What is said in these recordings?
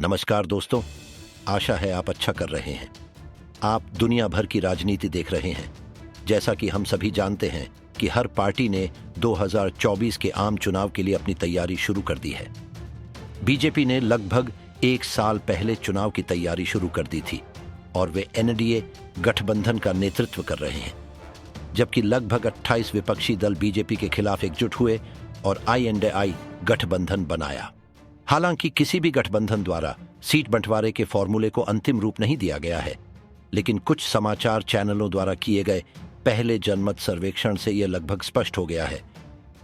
नमस्कार दोस्तों, आशा है आप अच्छा कर रहे हैं। आप दुनिया भर की राजनीति देख रहे हैं। जैसा कि हम सभी जानते हैं कि हर पार्टी ने 2024 के आम चुनाव के लिए अपनी तैयारी शुरू कर दी है। बीजेपी ने लगभग 1 साल पहले चुनाव की तैयारी शुरू कर दी थी और वे एनडीए गठबंधन का नेतृत्व कर रहे हैं, जबकि लगभग 28 विपक्षी दल बीजेपी के खिलाफ एकजुट हुए और आई गठबंधन बनाया। हालांकि किसी भी गठबंधन द्वारा सीट बंटवारे के फॉर्मूले को अंतिम रूप नहीं दिया गया है, लेकिन कुछ समाचार चैनलों द्वारा किए गए पहले जनमत सर्वेक्षण से यह लगभग स्पष्ट हो गया है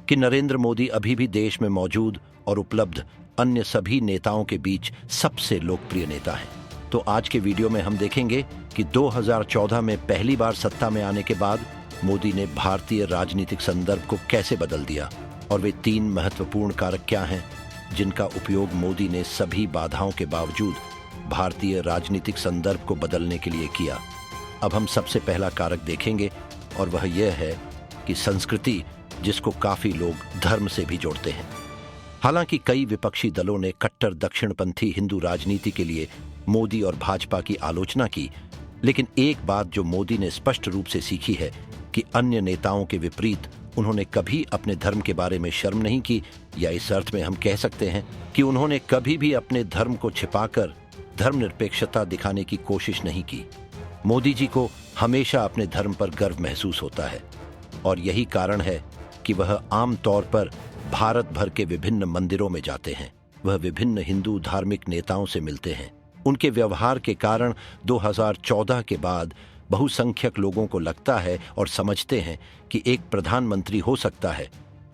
कि नरेंद्र मोदी अभी भी देश में मौजूद और उपलब्ध अन्य सभी नेताओं के बीच सबसे लोकप्रिय नेता हैं। तो आज के वीडियो में हम देखेंगे कि 2014 में पहली बार सत्ता में आने के बाद मोदी ने भारतीय राजनीतिक संदर्भ को कैसे बदल दिया और वे 3 महत्वपूर्ण कारक क्या हैं जिनका उपयोग मोदी ने सभी बाधाओं के बावजूद भारतीय राजनीतिक संदर्भ को बदलने के लिए किया। अब हम सबसे पहला कारक देखेंगे और वह यह है कि संस्कृति, जिसको काफी लोग धर्म से भी जोड़ते हैं। हालांकि कई विपक्षी दलों ने कट्टर दक्षिणपंथी हिंदू राजनीति के लिए मोदी और भाजपा की आलोचना की, लेकिन एक बात जो मोदी ने स्पष्ट रूप से सीखी है कि अन्य नेताओं के विपरीत उन्होंने कभी अपने धर्म के बारे में शर्म नहीं की, या इस अर्थ में हम कह सकते हैं कि उन्होंने कभी भी अपने धर्म को छिपाकर धर्मनिरपेक्षता दिखाने की कोशिश नहीं की। मोदी जी को हमेशा अपने धर्म पर गर्व महसूस होता है और यही कारण है कि वह आम तौर पर भारत भर के विभिन्न मंदिरों में जाते हैं। वह विभिन्न हिंदू धार्मिक नेताओं से मिलते हैं। उनके व्यवहार के कारण 2014 के बाद बहुसंख्यक लोगों को लगता है और समझते हैं कि एक प्रधानमंत्री हो सकता है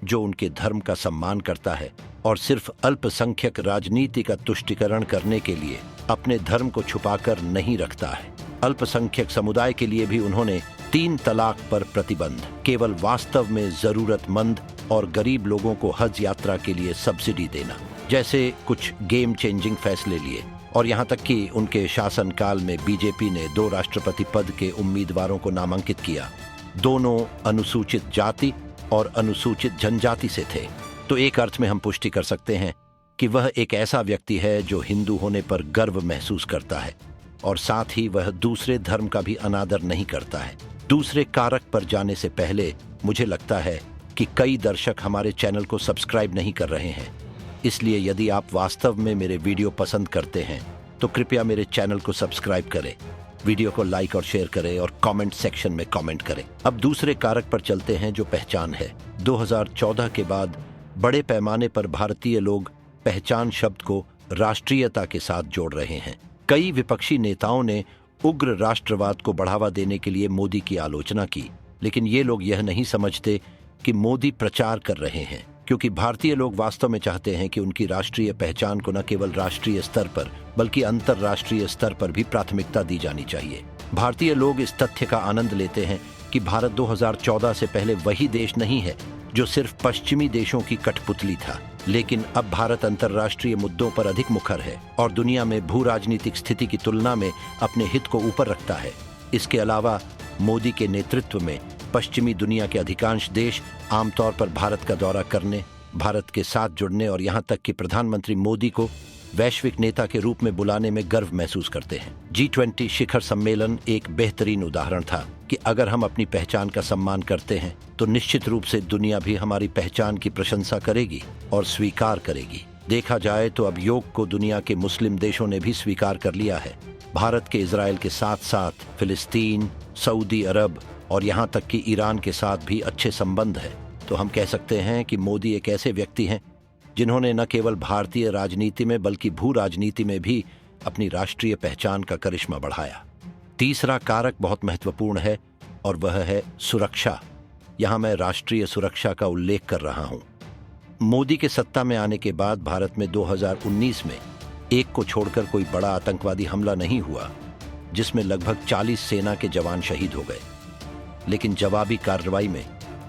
जो उनके धर्म का सम्मान करता है और सिर्फ अल्पसंख्यक राजनीति का तुष्टीकरण करने के लिए अपने धर्म को छुपाकर नहीं रखता है। अल्पसंख्यक समुदाय के लिए भी उन्होंने 3 तलाक पर प्रतिबंध, केवल वास्तव में जरूरतमंद और गरीब लोगों को हज यात्रा के लिए सब्सिडी देना जैसे कुछ गेम चेंजिंग फैसले लिए। और यहां तक कि उनके शासनकाल में बीजेपी ने 2 राष्ट्रपति पद के उम्मीदवारों को नामांकित किया। दोनों अनुसूचित जाति और अनुसूचित जनजाति से थे। तो एक अर्थ में हम पुष्टि कर सकते हैं कि वह एक ऐसा व्यक्ति है जो हिंदू होने पर गर्व महसूस करता है और साथ ही वह दूसरे धर्म का भी अनादर नहीं करता है। दूसरे कारक पर जाने से पहले मुझे लगता है कि कई दर्शक हमारे चैनल को सब्सक्राइब नहीं कर रहे हैं, इसलिए यदि आप वास्तव में मेरे वीडियो पसंद करते हैं तो कृपया मेरे चैनल को सब्सक्राइब करें, वीडियो को लाइक और शेयर करें और कमेंट सेक्शन में कमेंट करें। अब दूसरे कारक पर चलते हैं जो पहचान है। 2014 के बाद बड़े पैमाने पर भारतीय लोग पहचान शब्द को राष्ट्रीयता के साथ जोड़ रहे हैं। कई विपक्षी नेताओं ने उग्र राष्ट्रवाद को बढ़ावा देने के लिए मोदी की आलोचना की, लेकिन ये लोग यह नहीं समझते कि मोदी प्रचार कर रहे हैं, क्योंकि भारतीय लोग वास्तव में चाहते हैं कि उनकी राष्ट्रीय पहचान को न केवल राष्ट्रीय स्तर पर बल्कि अंतर्राष्ट्रीय स्तर पर भी प्राथमिकता दी जानी चाहिए। भारतीय लोग इस तथ्य का आनंद लेते हैं कि भारत 2014 से पहले वही देश नहीं है जो सिर्फ पश्चिमी देशों की कठपुतली था, लेकिन अब भारत अंतर्राष्ट्रीय मुद्दों पर अधिक मुखर है और दुनिया में भू राजनीतिक स्थिति की तुलना में अपने हित को ऊपर रखता है। इसके अलावा मोदी के नेतृत्व में पश्चिमी दुनिया के अधिकांश देश आमतौर पर भारत का दौरा करने, भारत के साथ जुड़ने और यहां तक कि प्रधानमंत्री मोदी को वैश्विक नेता के रूप में बुलाने में गर्व महसूस करते हैं। G20 शिखर सम्मेलन एक बेहतरीन उदाहरण था कि अगर हम अपनी पहचान का सम्मान करते हैं तो निश्चित रूप से दुनिया भी हमारी पहचान की प्रशंसा करेगी और स्वीकार करेगी। देखा जाए तो अब योग को दुनिया के मुस्लिम देशों ने भी स्वीकार कर लिया है। भारत के इजराइल के साथ साथ फिलिस्तीन, सऊदी अरब और यहाँ तक कि ईरान के साथ भी अच्छे संबंध है। तो हम कह सकते हैं कि मोदी एक ऐसे व्यक्ति हैं जिन्होंने न केवल भारतीय राजनीति में बल्कि भू राजनीति में भी अपनी राष्ट्रीय पहचान का करिश्मा बढ़ाया। तीसरा कारक बहुत महत्वपूर्ण है और वह है सुरक्षा। यहाँ मैं राष्ट्रीय सुरक्षा का उल्लेख कर रहा हूँ। मोदी के सत्ता में आने के बाद भारत में 2019 में एक को छोड़कर कोई बड़ा आतंकवादी हमला नहीं हुआ जिसमें लगभग 40 सेना के जवान शहीद हो गए, लेकिन जवाबी कार्रवाई में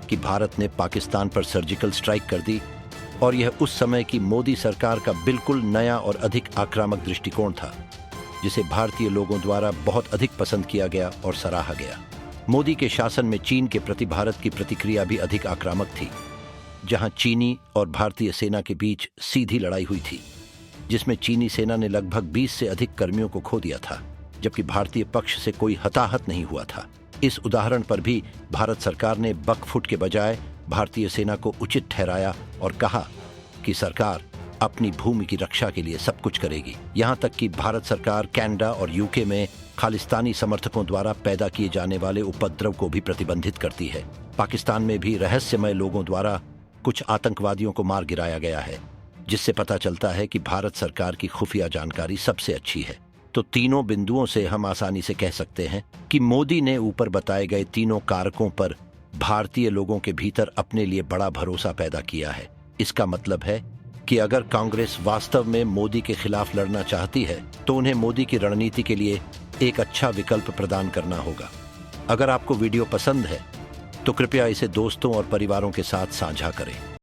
कि भारत ने पाकिस्तान पर सर्जिकल स्ट्राइक कर दी और यह उस समय की मोदी सरकार का बिल्कुल नया और अधिक आक्रामक दृष्टिकोण था जिसे भारतीय लोगों द्वारा बहुत अधिक पसंद किया गया और सराहा गया। मोदी के शासन में चीन के प्रति भारत की प्रतिक्रिया भी अधिक आक्रामक थी, जहां चीनी और भारतीय सेना के बीच सीधी लड़ाई हुई थी। जिसमें चीनी सेना ने लगभग 20 से अधिक कर्मियों को खो दिया था, जबकि भारतीय पक्ष से कोई हताहत नहीं हुआ था। इस उदाहरण पर भी भारत सरकार ने बकफुट के बजाय भारतीय सेना को उचित ठहराया और कहा कि सरकार अपनी भूमि की रक्षा के लिए सब कुछ करेगी। यहां तक कि भारत सरकार कनाडा और यूके में खालिस्तानी समर्थकों द्वारा पैदा किए जाने वाले उपद्रव को भी प्रतिबंधित करती है। पाकिस्तान में भी रहस्यमय लोगों द्वारा कुछ आतंकवादियों को मार गिराया गया है, जिससे पता चलता है कि भारत सरकार की खुफिया जानकारी सबसे अच्छी है। तो तीनों बिंदुओं से हम आसानी से कह सकते हैं कि मोदी ने ऊपर बताए गए तीनों कारकों पर भारतीय लोगों के भीतर अपने लिए बड़ा भरोसा पैदा किया है। इसका मतलब है कि अगर कांग्रेस वास्तव में मोदी के खिलाफ लड़ना चाहती है तो उन्हें मोदी की रणनीति के लिए एक अच्छा विकल्प प्रदान करना होगा। अगर आपको वीडियो पसंद है तो कृपया इसे दोस्तों और परिवारों के साथ साझा करें।